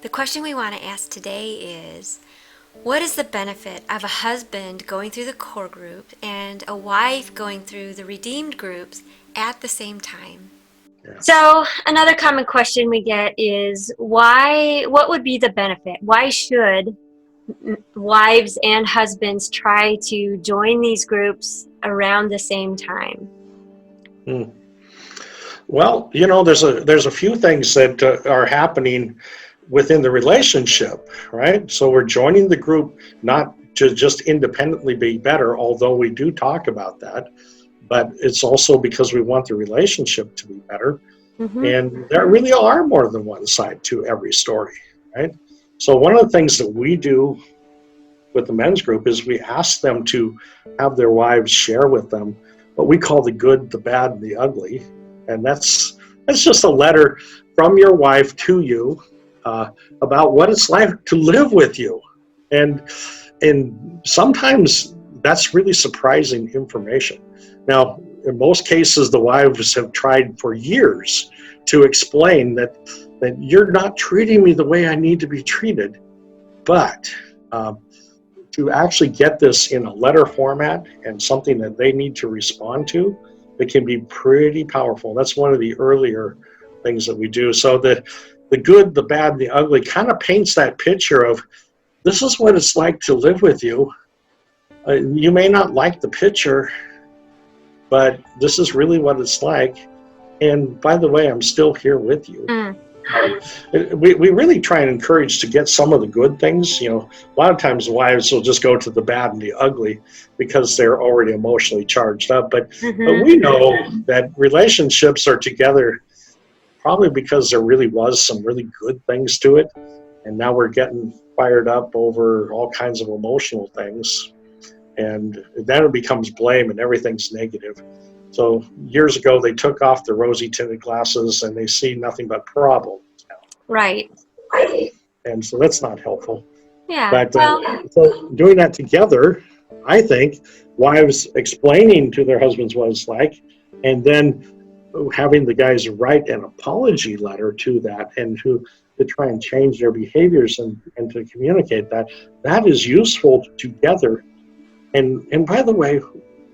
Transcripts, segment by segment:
The question we want to ask today is, what is the benefit of a husband going through the core group and a wife going through the redeemed groups at the same time? Yeah. So another common question we get is what would be the benefit? Why should wives and husbands try to join these groups around the same time? Hmm. Well, there's a few things that are happening within the relationship, right? So we're joining the group not to just independently be better, although we do talk about that, but it's also because we want the relationship to be better. Mm-hmm. And there really are more than one side to every story, right? So one of the things that we do with the men's group is we ask them to have their wives share with them what we call the good, the bad, and the ugly. And that's just a letter from your wife to you about what it's like to live with you. And sometimes that's really surprising information. Now, in most cases, the wives have tried for years to explain that you're not treating me the way I need to be treated. But to actually get this in a letter format and something that they need to respond to, it can be pretty powerful. That's one of the earlier things that we do. So the good, the bad, the ugly kind of paints that picture of this is what it's like to live with you. You may not like the picture, but this is really what it's like. And by the way, I'm still here with you. Mm. We really try and encourage to get some of the good things. A lot of times wives will just go to the bad and the ugly because they're already emotionally charged up. But we know that relationships are together probably because there really was some really good things to it. And now we're getting fired up over all kinds of emotional things. And then it becomes blame and everything's negative. So years ago, they took off the rosy tinted glasses and they see nothing but problems now. Right. And so that's not helpful. Yeah. But so doing that together, I think wives explaining to their husbands what it's like, and then having the guys write an apology letter to that and to try and change their behaviors and to communicate that is useful together. And by the way,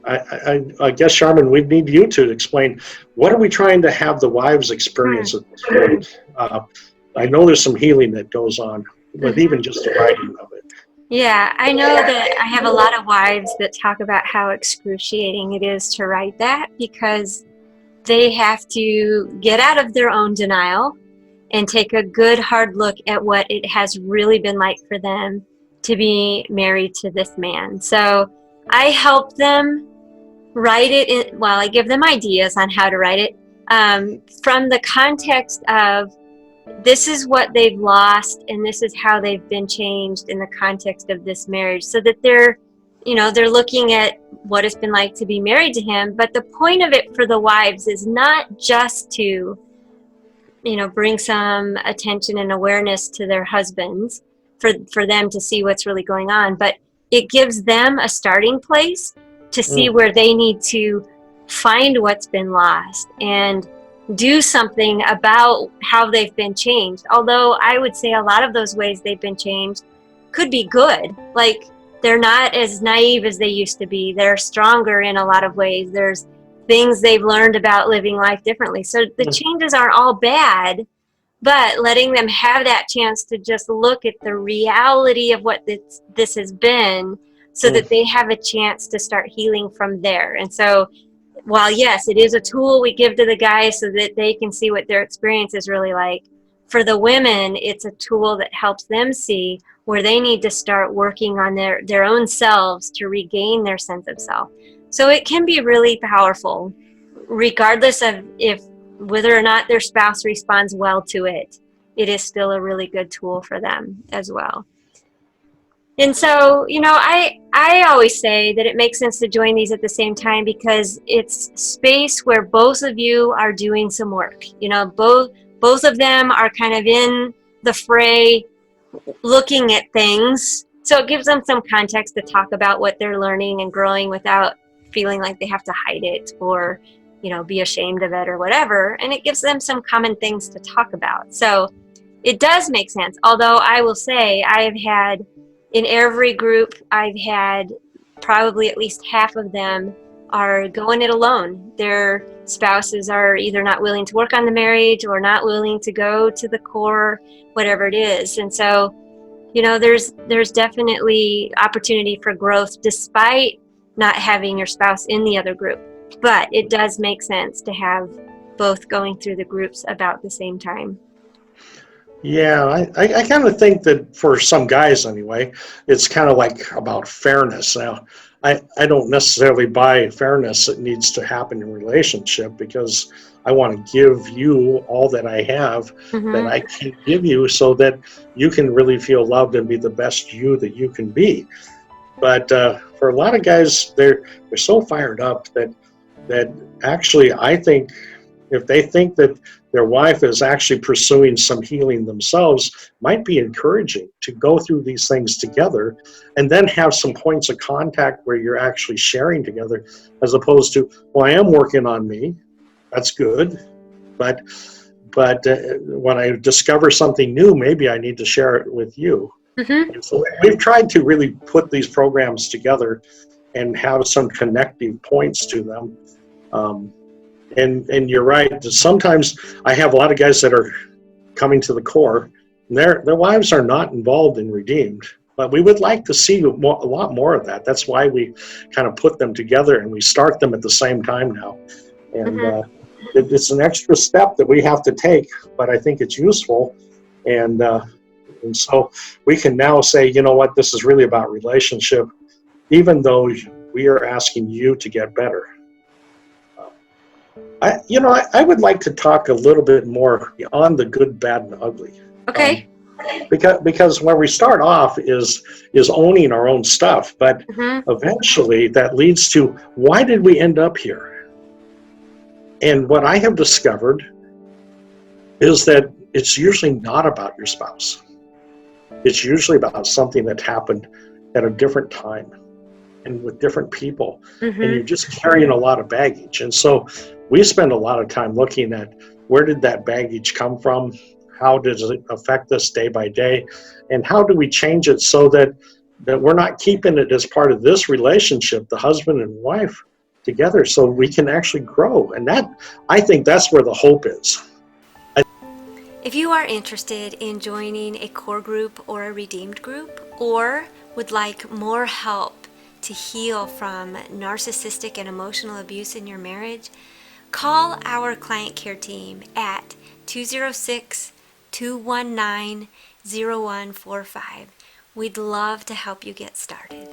I guess, Charmin, we need you to explain, what are we trying to have the wives experience at this point? I know there's some healing that goes on with even just the writing of it. Yeah, I know that I have a lot of wives that talk about how excruciating it is to write that because they have to get out of their own denial and take a good hard look at what it has really been like for them to be married to this man. So I help them write it I give them ideas on how to write it from the context of this is what they've lost and this is how they've been changed in the context of this marriage, so that they're looking at what it's been like to be married to him. But the point of it for the wives is not just to bring some attention and awareness to their husbands for them to see what's really going on, but it gives them a starting place to see where they need to find what's been lost and do something about how they've been changed. Although I would say a lot of those ways they've been changed could be good. Like, they're not as naive as they used to be. They're stronger in a lot of ways. There's things they've learned about living life differently. So the changes aren't all bad, but letting them have that chance to just look at the reality of what this has been, so that they have a chance to start healing from there. And so while yes, it is a tool we give to the guys so that they can see what their experience is really like, for the women, it's a tool that helps them see where they need to start working on their own selves to regain their sense of self. So it can be really powerful, regardless of whether or not their spouse responds well to it. It is still a really good tool for them as well. And so, I always say that it makes sense to join these at the same time because it's space where both of you are doing some work. Both of them are kind of in the fray, looking at things. So it gives them some context to talk about what they're learning and growing without feeling like they have to hide it or, be ashamed of it or whatever. And it gives them some common things to talk about. So it does make sense. Although I will say I've had, in every group, I've had probably at least half of them are going it alone. Their spouses are either not willing to work on the marriage or not willing to go to the core, whatever it is. And so, there's definitely opportunity for growth despite not having your spouse in the other group. But it does make sense to have both going through the groups about the same time. Yeah, I kind of think that for some guys anyway, it's kind of like about fairness. Now, I don't necessarily buy fairness that needs to happen in a relationship, because I want to give you all that I have, that I can give you, so that you can really feel loved and be the best you that you can be. But for a lot of guys, they're so fired up that actually, I think if they think that their wife is actually pursuing some healing themselves, might be encouraging to go through these things together, and then have some points of contact where you're actually sharing together, as opposed to, well, I am working on me. That's good. But when I discover something new, maybe I need to share it with you. And so we've tried to really put these programs together and have some connective points to them. And you're right. Sometimes I have a lot of guys that are coming to the core, and their wives are not involved in Redeemed. But we would like to see a lot more of that. That's why we kind of put them together, and we start them at the same time now. And it's an extra step that we have to take, but I think it's useful. And so we can now say, you know what, this is really about relationship, even though we are asking you to get better. I would like to talk a little bit more beyond the good, bad, and ugly. Okay. Because when we start off is owning our own stuff, but eventually that leads to, why did we end up here? And what I have discovered is that it's usually not about your spouse. It's usually about something that happened at a different time and with different people, and you're just carrying a lot of baggage. And so we spend a lot of time looking at, where did that baggage come from? How does it affect us day by day? And how do we change it so that we're not keeping it as part of this relationship, the husband and wife together, so we can actually grow? And I think that's where the hope is. If you are interested in joining a core group or a redeemed group, or would like more help to heal from narcissistic and emotional abuse in your marriage, call our client care team at 206-219-0145. We'd love to help you get started.